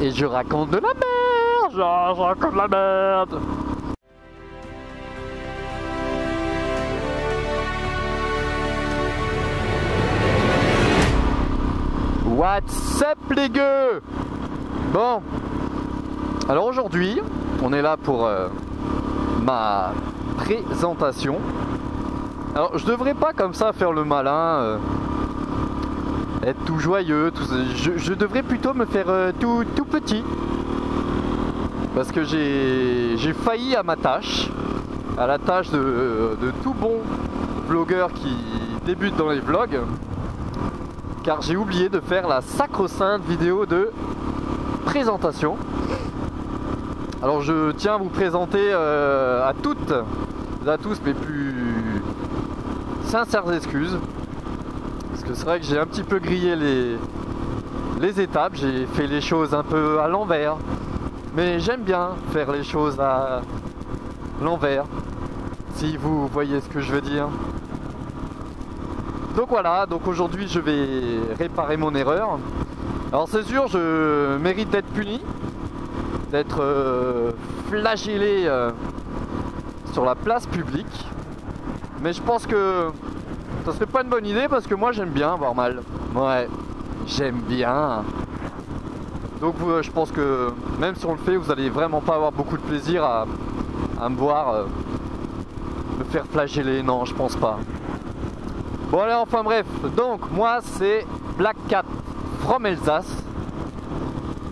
et je raconte de la merde, je raconte de la merde. What's up les gueux? Bon, alors aujourd'hui, on est là pour ma présentation. Alors je devrais pas comme ça faire le malin, être tout joyeux, je devrais plutôt me faire tout petit. Parce que j'ai failli à ma tâche, à la tâche de tout bon vlogueur qui débute dans les vlogs. Car j'ai oublié de faire la sacro-sainte vidéo de présentation. Alors je tiens à vous présenter à toutes et à tous mes plus sincères excuses. Parce que c'est vrai que j'ai un petit peu grillé les étapes, j'ai fait les choses un peu à l'envers. Mais j'aime bien faire les choses à l'envers, si vous voyez ce que je veux dire. Donc voilà, donc aujourd'hui je vais réparer mon erreur. Alors c'est sûr, je mérite d'être puni, d'être flagellé sur la place publique. Mais je pense que ça serait pas une bonne idée parce que moi j'aime bien avoir mal. Ouais, j'aime bien. Donc je pense que même si on le fait, vous allez vraiment pas avoir beaucoup de plaisir à me voir me faire flageller. Non, je pense pas. Bon allez, enfin bref, donc moi c'est Black Cat from Alsace.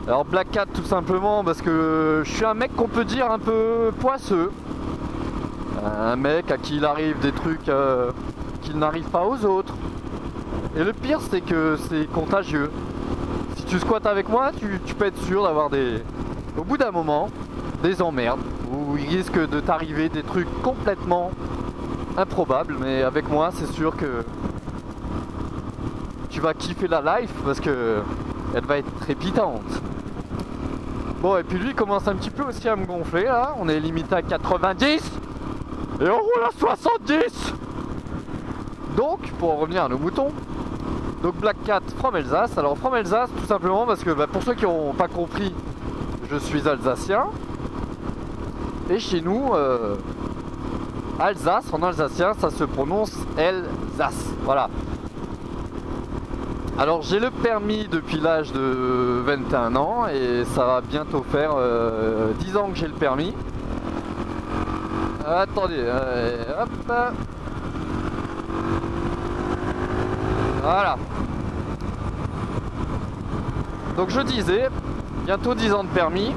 Alors Black Cat tout simplement parce que je suis un mec qu'on peut dire un peu poisseux. Un mec à qui il arrive des trucs qui n'arrivent pas aux autres. Et le pire c'est que c'est contagieux. Si tu squattes avec moi, tu peux être sûr d'avoir au bout d'un moment, des emmerdes. Où il risque de t'arriver des trucs complètement improbable, mais avec moi c'est sûr que tu vas kiffer la life parce que elle va être trépidante. Bon, et puis lui il commence un petit peu aussi à me gonfler là, on est limité à 90 et on roule à 70. Donc pour en revenir à nos moutons, donc Black Cat from Alsace. Alors from Alsace tout simplement parce que pour ceux qui n'ont pas compris, je suis alsacien et chez nous Alsace, en alsacien, ça se prononce Elsace. Voilà. Alors j'ai le permis depuis l'âge de 21 ans et ça va bientôt faire 10 ans que j'ai le permis. Attendez, hop. Voilà. Donc je disais, bientôt 10 ans de permis.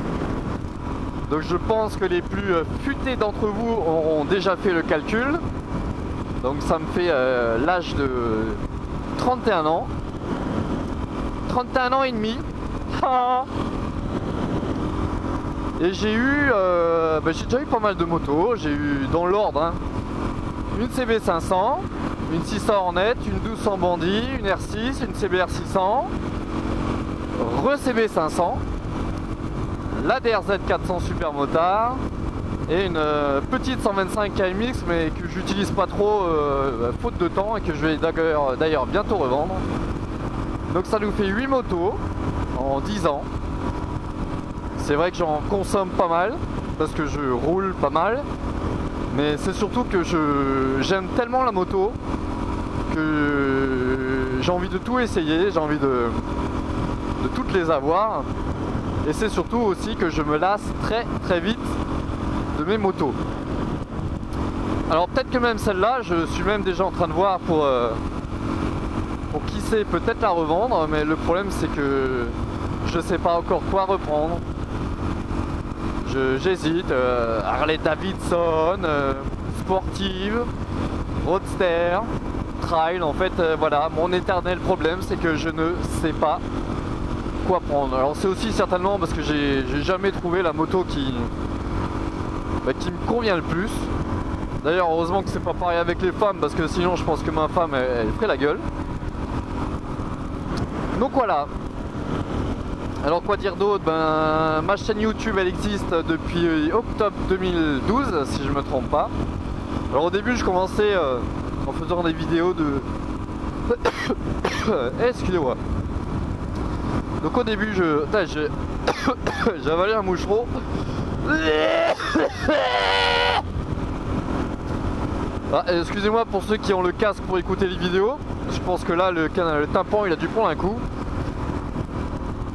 Donc je pense que les plus futés d'entre vous auront déjà fait le calcul. Donc ça me fait l'âge de 31 ans. 31 ans et demi. Et j'ai eu... j'ai déjà eu pas mal de motos. J'ai eu dans l'ordre une CB500, une 600 Hornet, une 1200 Bandit, une R6, une CBR 600, CB500. La DRZ 400 Super Motard et une petite 125 KMX mais que j'utilise pas trop faute de temps et que je vais d'ailleurs bientôt revendre. Donc ça nous fait 8 motos en 10 ans. C'est vrai que j'en consomme pas mal parce que je roule pas mal, mais c'est surtout que j'aime tellement la moto que j'ai envie de tout essayer, j'ai envie de toutes les avoir. Et c'est surtout aussi que je me lasse très très vite de mes motos. Alors peut-être que même celle-là, je suis même déjà en train de voir pour qui sait peut-être la revendre, mais le problème c'est que je sais pas encore quoi reprendre. J'hésite, Harley Davidson, sportive, roadster, trail, en fait voilà, mon éternel problème c'est que je ne sais pas quoi prendre. Alors c'est aussi certainement parce que j'ai jamais trouvé la moto qui me convient le plus. D'ailleurs heureusement que c'est pas pareil avec les femmes parce que sinon je pense que ma femme elle ferait la gueule. Donc voilà. Alors quoi dire d'autre? Ma chaîne YouTube elle existe depuis octobre 2012 si je me trompe pas. Alors au début je commençais en faisant des vidéos de excusez-moi, Donc au début j'ai avalé un moucheron. Ah, excusez-moi pour ceux qui ont le casque pour écouter les vidéos. Je pense que là le tympan il a dû prendre un coup.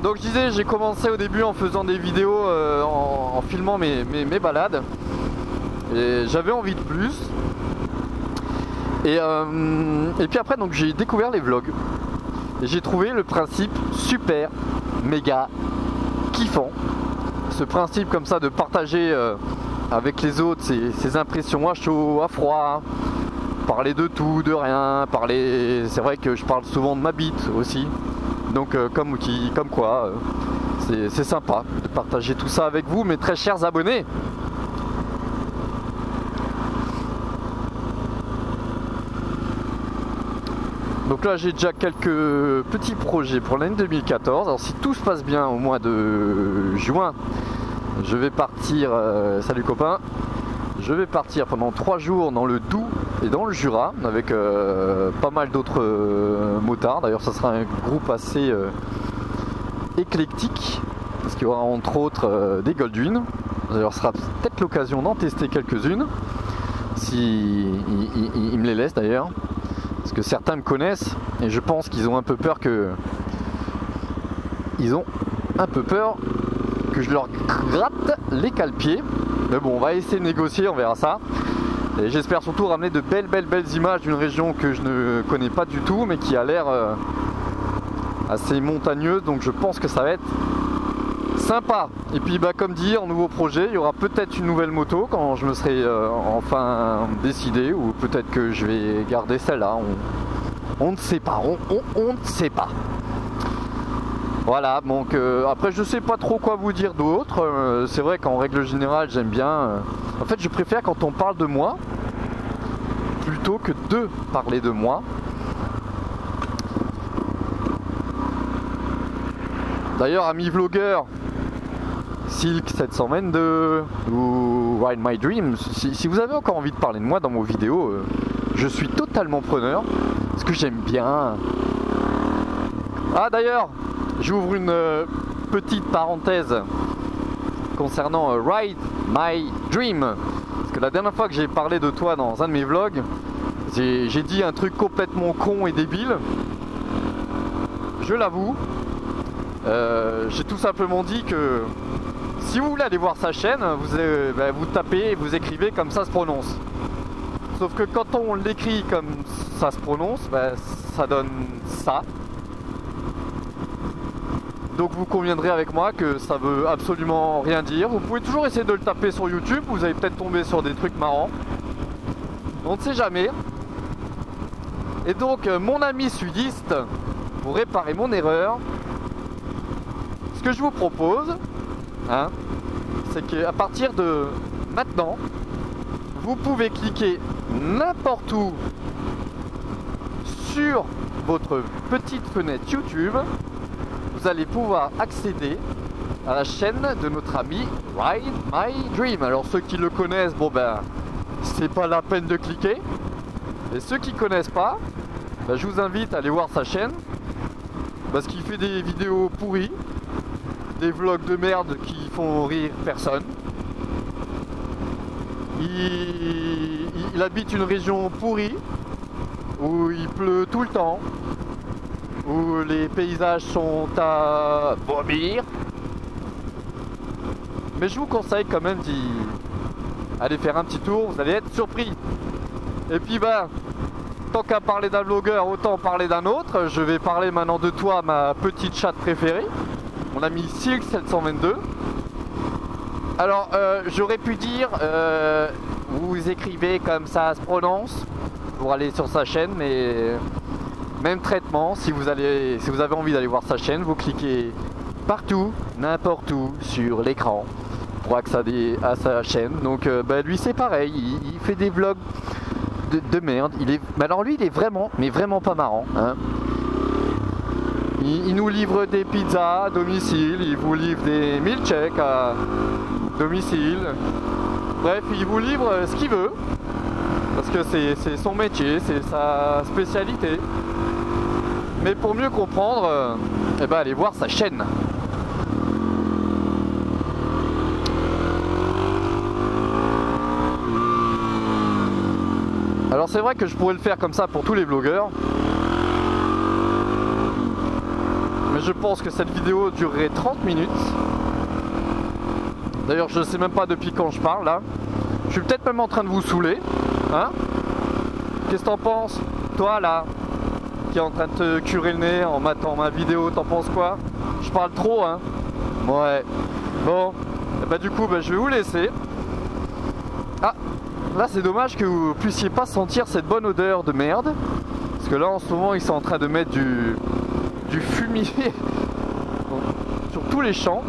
Donc je disais, j'ai commencé au début en faisant des vidéos, en filmant mes balades. Et j'avais envie de plus. Et puis après donc j'ai découvert les vlogs. Et j'ai trouvé le principe super, méga kiffant. Ce principe comme ça de partager avec les autres ses impressions à chaud, à froid. Parler de tout, de rien, c'est vrai que je parle souvent de ma bite aussi. Donc comme quoi, c'est sympa de partager tout ça avec vous, mes très chers abonnés. Donc là j'ai déjà quelques petits projets pour l'année 2014. Alors si tout se passe bien au mois de juin, je vais partir, salut copains, je vais partir pendant 3 jours dans le Doubs et dans le Jura avec pas mal d'autres motards. D'ailleurs ça sera un groupe assez éclectique parce qu'il y aura entre autres des Goldwyn. D'ailleurs ce sera peut-être l'occasion d'en tester quelques-unes si il me les laisse d'ailleurs. Parce que certains me connaissent et je pense qu'ils ont un peu peur que je leur gratte les cale-pieds. Mais bon, on va essayer de négocier, on verra ça. Et j'espère surtout ramener de belles images d'une région que je ne connais pas du tout mais qui a l'air assez montagneuse, donc je pense que ça va être sympa. Et puis bah comme dit, en nouveau projet, il y aura peut-être une nouvelle moto quand je me serai enfin décidé, ou peut-être que je vais garder celle-là, on ne sait pas, on ne sait pas. Voilà, donc après je sais pas trop quoi vous dire d'autre. C'est vrai qu'en règle générale j'aime bien, en fait je préfère quand on parle de moi plutôt que de parler de moi. D'ailleurs amis vlogueurs, Silk 722 ou Ride My Dream, si vous avez encore envie de parler de moi dans vos vidéos, je suis totalement preneur, parce que j'aime bien. Ah d'ailleurs, j'ouvre une petite parenthèse concernant Ride My Dream, parce que la dernière fois que j'ai parlé de toi dans un de mes vlogs, j'ai dit un truc complètement con et débile, je l'avoue. J'ai tout simplement dit que si vous voulez aller voir sa chaîne, vous tapez et vous écrivez comme ça se prononce. Sauf que quand on l'écrit comme ça se prononce, ça donne ça. Donc vous conviendrez avec moi que ça veut absolument rien dire. Vous pouvez toujours essayer de le taper sur YouTube, vous allez peut-être tomber sur des trucs marrants. On ne sait jamais. Et donc mon ami sudiste, pour réparer mon erreur, ce que je vous propose, c'est qu'à partir de maintenant, vous pouvez cliquer n'importe où sur votre petite fenêtre YouTube. Vous allez pouvoir accéder à la chaîne de notre ami Ride My Dream. Alors ceux qui le connaissent, bon c'est pas la peine de cliquer. Et ceux qui connaissent pas, je vous invite à aller voir sa chaîne, parce qu'il fait des vidéos pourries, des vlogs de merde qui font rire personne. Il habite une région pourrie, où il pleut tout le temps, où les paysages sont à vomir. Mais je vous conseille quand même d'y aller faire un petit tour, vous allez être surpris. Et puis tant qu'à parler d'un vlogueur, autant parler d'un autre. Je vais parler maintenant de toi, ma petite chatte préférée, mon ami Silk 722. Alors j'aurais pu dire vous écrivez comme ça se prononce pour aller sur sa chaîne, mais même traitement. Si vous avez envie d'aller voir sa chaîne, vous cliquez partout, n'importe où sur l'écran pour accéder à sa chaîne. Donc lui c'est pareil, il fait des vlogs de merde. Mais alors lui il est vraiment, mais vraiment pas marrant, hein. Il nous livre des pizzas à domicile, il vous livre des milkshakes à domicile. Bref, il vous livre ce qu'il veut, parce que c'est son métier, c'est sa spécialité. Mais pour mieux comprendre, et ben allez voir sa chaîne. Alors c'est vrai que je pourrais le faire comme ça pour tous les blogueurs, mais je pense que cette vidéo durerait 30 minutes. D'ailleurs je sais même pas depuis quand je parle là. Je suis peut-être même en train de vous saouler, hein? Qu'est-ce que t'en penses? Toi là, qui est en train de te curer le nez en matant ma vidéo, t'en penses quoi? Je parle trop, hein? Ouais. Bon, et bah du coup bah, je vais vous laisser. Ah, là c'est dommage que vous puissiez pas sentir cette bonne odeur de merde. Parce que là en ce moment ils sont en train de mettre du fumier sur tous les champs.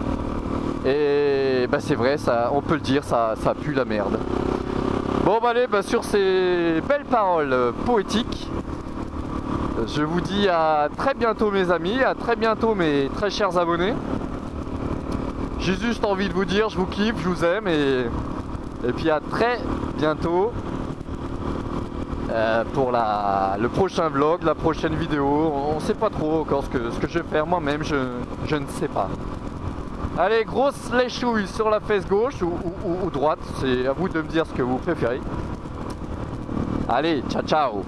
Et bah c'est vrai, ça, on peut le dire, ça pue la merde. Bon bah allez, bah, sur ces belles paroles poétiques, je vous dis à très bientôt mes amis, à très bientôt mes très chers abonnés. J'ai juste envie de vous dire, je vous kiffe, je vous aime et puis à très bientôt pour le prochain vlog, la prochaine vidéo. On sait pas trop encore ce que je vais faire moi-même, je ne sais pas. Allez, grosse léchouille sur la fesse gauche ou droite, c'est à vous de me dire ce que vous préférez. Allez, ciao ciao.